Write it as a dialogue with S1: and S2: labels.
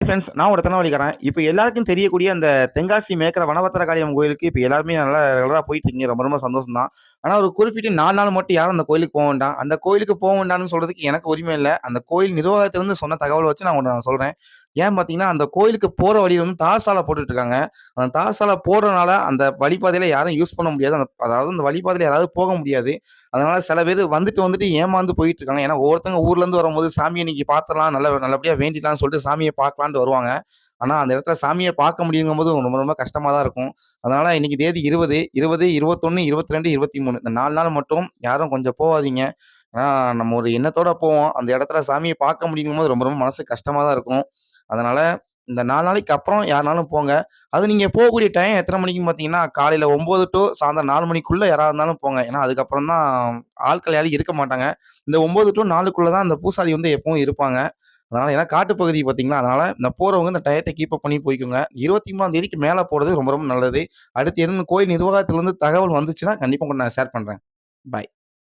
S1: Friends. நான் ஒரு திருநெல்வேலிக்காரன். இப்ப எல்லாருக்கும் தெரியக்கூடிய அந்த தென்காசி மேற்கர வனபத்திரகாளியம்மன் கோயிலுக்கு இப்ப எல்லாருமே நல்லா ரெகுலரா போயிட்டு இருக்கீங்க. ரொம்ப ரொம்ப சந்தோஷம் தான். ஆனா ஒரு குறிப்பிட்ட 4 நாள் மட்டும் யாரும் அந்த கோயிலுக்கு போ வேண்டாம். அந்த கோயிலுக்கு போ வேண்டாம்னு சொல்றதுக்கு எனக்கு உரிமை இல்ல. அந்த கோயில் நிர்வாகத்திலிருந்து சொன்ன தகவல வச்சு நான் சொல்றேன். ஏன் பார்த்தீங்கன்னா, அந்த கோயிலுக்கு போற வழியில வந்து தார் சாலை போட்டுட்டு இருக்காங்க. அந்த தார் சாலை போடுறனால அந்த வழிப்பாதையில யாரும் யூஸ் பண்ண முடியாது. அதாவது அந்த வழிப்பாதையில யாராவது போக முடியாது. அதனால சில பேரு வந்துட்டு, வந்துட்டு ஏமாந்து போயிட்டு இருக்காங்க. ஏன்னா ஒவ்வொருத்தவங்க ஊர்லேருந்து வரும்போது சாமிய இன்னைக்கு பார்த்துரலாம், நல்லபடியா வேண்டிடலாம்னு சொல்லிட்டு சாமிய பார்க்கலான்ட்டு வருவாங்க. ஆனா அந்த இடத்துல சாமிய பார்க்க முடியுங்கும்போது ரொம்ப ரொம்ப கஷ்டமா தான் இருக்கும். அதனால இன்னைக்கு தேதி 20, 20, 21, 22, 23 இந்த 4 நாள் மட்டும் யாரும் கொஞ்சம் போவாதீங்க. ஏன்னா நம்ம ஒரு எண்ணத்தோட போவோம். அந்த இடத்துல சாமிய பார்க்க முடியுங்கும்போது ரொம்ப ரொம்ப மனசுக்கு கஷ்டமா தான் இருக்கும். அதனால இந்த 4 நாளைக்கு அப்புறம் யாருனாலும் போங்க. அது நீங்க போகக்கூடிய டைம் எத்தன மணிக்குன்னு பார்த்தீங்கன்னா, காலையில 9 டூ சாயந்தரம் 4 மணிக்குள்ள யாரா இருந்தாலும் போங்க. ஏன்னா, அதுக்கப்புறம் தான் ஆட்கள் யாரும் இருக்க மாட்டாங்க. இந்த 9 டூ 4க்குள்ள தான் அந்த பூசாரி வந்து எப்பவும் இருப்பாங்க. அதனால ஏன்னா காட்டுப்பகுதி பார்த்தீங்களா, அதனால இந்த போறவங்க இந்த டயத்த கீப் அப் பண்ணி போய்க்கோங்க. 23ஆம் தேதிக்கு மேல போறது ரொம்ப ரொம்ப நல்லது. அடுத்து எதுவும் கோயில் நிர்வாகத்திலருந்து தகவல் வந்துச்சுன்னா, கண்டிப்பா உங்கள்ட்ட நான் ஷேர் பண்றேன். பாய்.